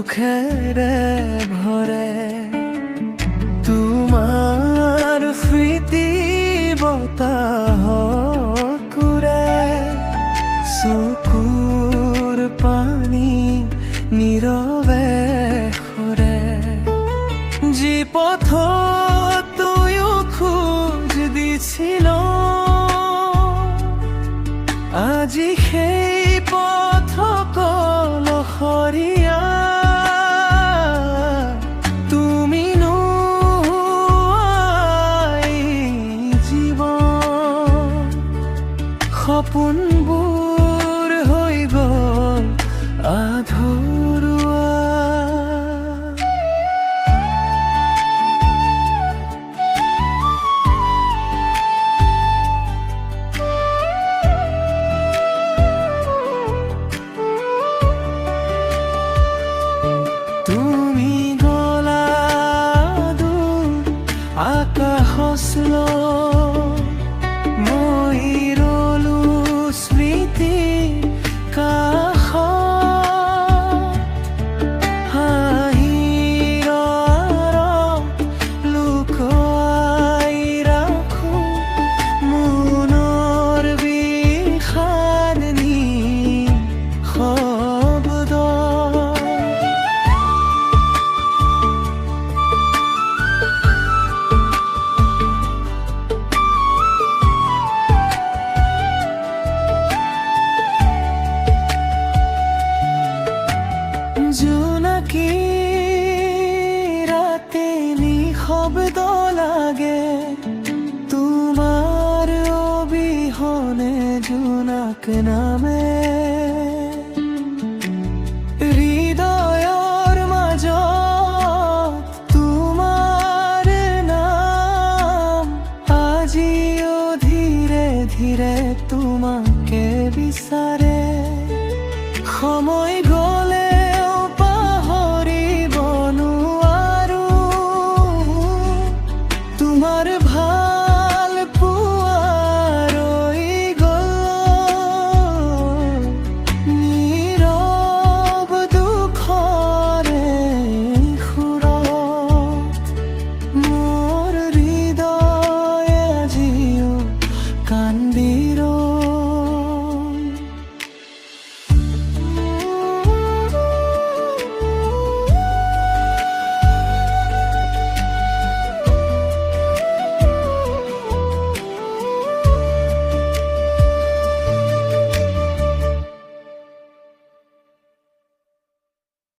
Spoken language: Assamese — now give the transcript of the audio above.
দুখেৰে ভৰে তোমাৰ স্মৃতি বতাহত উৰে চকুৰ পানী নীৰৱে সৰে যি পথত তুমিও খোজ দিছিল আজি সেই পথ কলসৰীয়া তুমি নোহোৱাই জীৱন সপোনবোৰ হৈ গ'ল আধৰুৱা। তুমি গলা দূৰ আকাশলৈ মই ৰলো স্মৃতি কাষত হাঁহিৰ আঁৰত লুকুৱাই ৰাখো মনৰ বিষাদনী শব্দ জোনাকী ৰাতে নিশব্দ লাগে তোমাৰ অবিহনে জোনাক নামে হৃদয়ৰ মাজত তোমাৰ নাম আজিও ধীৰে ধীৰে তোমাকে বিচাৰে।